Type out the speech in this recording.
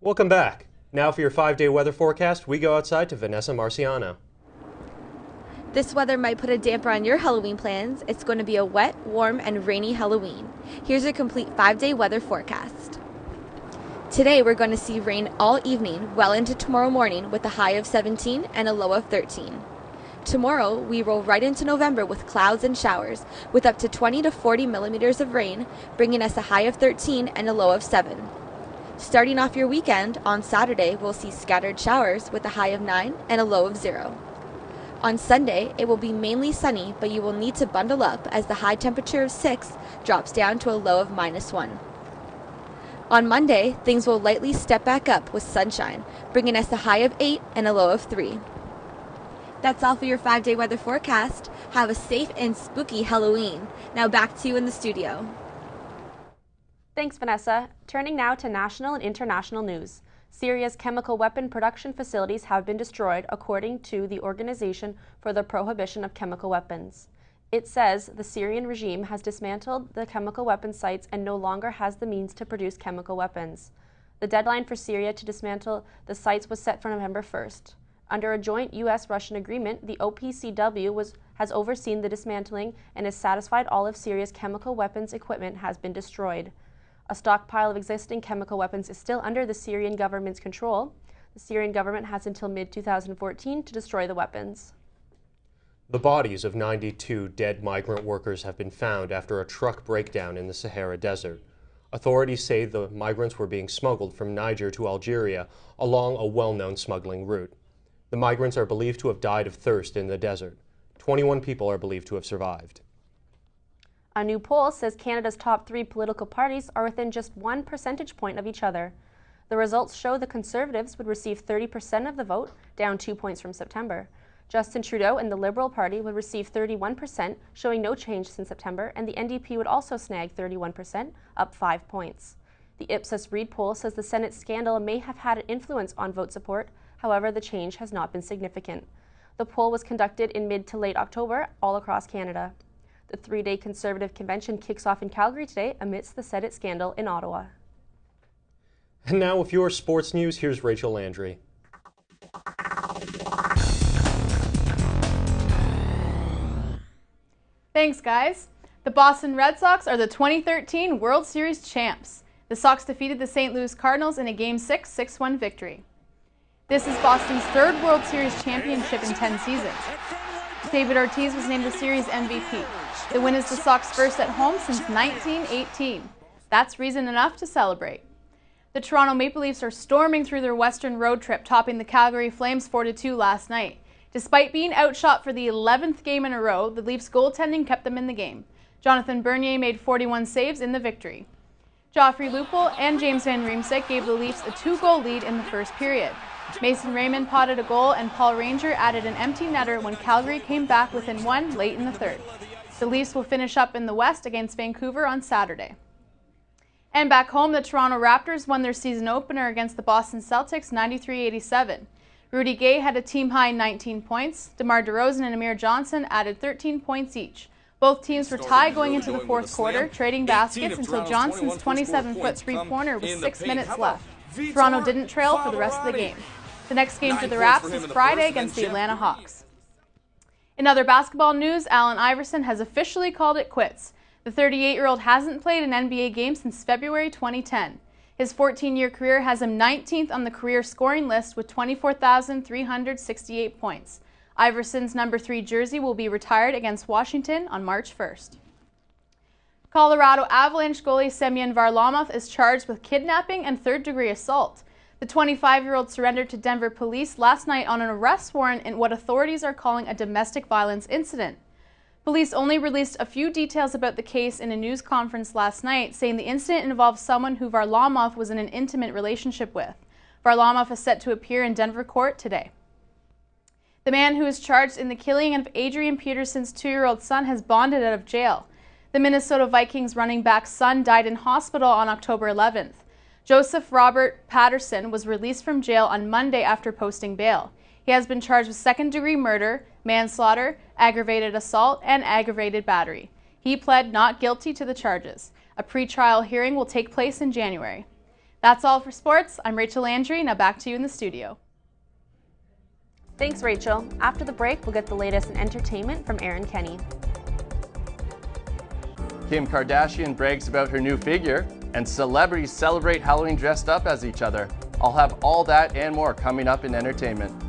Welcome back. Now for your 5-day weather forecast, we go outside to Vanessa Marciano. This weather might put a damper on your Halloween plans. It's going to be a wet, warm, and rainy Halloween. Here's your complete 5-day weather forecast. Today we're going to see rain all evening, well into tomorrow morning with a high of 17 and a low of 13. Tomorrow we roll right into November with clouds and showers, with up to 20 to 40 millimeters of rain, bringing us a high of 13 and a low of 7. Starting off your weekend, on Saturday we'll see scattered showers with a high of 9 and a low of 0. On Sunday, it will be mainly sunny, but you will need to bundle up as the high temperature of 6 drops down to a low of -1. On Monday, things will lightly step back up with sunshine, bringing us a high of 8 and a low of 3. That's all for your 5-day weather forecast. Have a safe and spooky Halloween. Now back to you in the studio. Thanks, Vanessa. Turning now to national and international news. Syria's chemical weapon production facilities have been destroyed, according to the Organization for the Prohibition of Chemical Weapons. It says the Syrian regime has dismantled the chemical weapons sites and no longer has the means to produce chemical weapons. The deadline for Syria to dismantle the sites was set for November 1st. Under a joint U.S.-Russian agreement, the OPCW has overseen the dismantling and is satisfied all of Syria's chemical weapons equipment has been destroyed. A stockpile of existing chemical weapons is still under the Syrian government's control. The Syrian government has until mid-2014 to destroy the weapons. The bodies of 92 dead migrant workers have been found after a truck breakdown in the Sahara Desert. Authorities say the migrants were being smuggled from Niger to Algeria along a well-known smuggling route. The migrants are believed to have died of thirst in the desert. 21 people are believed to have survived. A new poll says Canada's top 3 political parties are within just 1 percentage point of each other. The results show the Conservatives would receive 30% of the vote, down 2 points from September. Justin Trudeau and the Liberal Party would receive 31%, showing no change since September, and the NDP would also snag 31%, up 5 points. The Ipsos Reid poll says the Senate scandal may have had an influence on vote support. However, the change has not been significant. The poll was conducted in mid to late October all across Canada. The 3-day Conservative convention kicks off in Calgary today amidst the Senate scandal in Ottawa. And now with your sports news, here's Rachel Landry. Thanks, guys. The Boston Red Sox are the 2013 World Series champs. The Sox defeated the St. Louis Cardinals in a Game 6 6-1 victory. This is Boston's 3rd World Series championship in 10 seasons. David Ortiz was named the series MVP. The win is the Sox first at home since 1918. That's reason enough to celebrate. The Toronto Maple Leafs are storming through their Western road trip, topping the Calgary Flames 4-2 last night. Despite being outshot for the 11th game in a row, the Leafs' goaltending kept them in the game. Jonathan Bernier made 41 saves in the victory. Joffrey Lupul and James Van Riemsdyk gave the Leafs a 2-goal lead in the first period. Mason Raymond potted a goal and Paul Ranger added an empty netter when Calgary came back within 1 late in the 3rd. The Leafs will finish up in the West against Vancouver on Saturday. And back home, the Toronto Raptors won their season opener against the Boston Celtics 93-87. Rudy Gay had a team-high 19 points. DeMar DeRozan and Amir Johnson added 13 points each. Both teams were tied going into the 4th quarter, trading baskets until Johnson's 27-foot three-pointer with 6 minutes left. Toronto didn't trail for the rest of the game. The next game for the Raps is Friday against the Atlanta Hawks. In other basketball news, Allen Iverson has officially called it quits. The 38-year-old hasn't played an NBA game since February 2010. His 14-year career has him 19th on the career scoring list with 24,368 points. Iverson's number 3 jersey will be retired against Washington on March 1st. Colorado Avalanche goalie Semyon Varlamov is charged with kidnapping and third-degree assault. The 25-year-old surrendered to Denver police last night on an arrest warrant in what authorities are calling a domestic violence incident. Police only released a few details about the case in a news conference last night, saying the incident involves someone who Varlamov was in an intimate relationship with. Varlamov is set to appear in Denver court today. The man who is charged in the killing of Adrian Peterson's 2-year-old son has bonded out of jail. The Minnesota Vikings running back's son died in hospital on October 11th. Joseph Robert Patterson was released from jail on Monday after posting bail. He has been charged with second-degree murder, manslaughter, aggravated assault, and aggravated battery. He pled not guilty to the charges. A pretrial hearing will take place in January. That's all for sports. I'm Rachel Landry. Now back to you in the studio. Thanks, Rachel. After the break, we'll get the latest in entertainment from Aaron Kenny. Kim Kardashian brags about her new figure, and celebrities celebrate Halloween dressed up as each other. I'll have all that and more coming up in entertainment.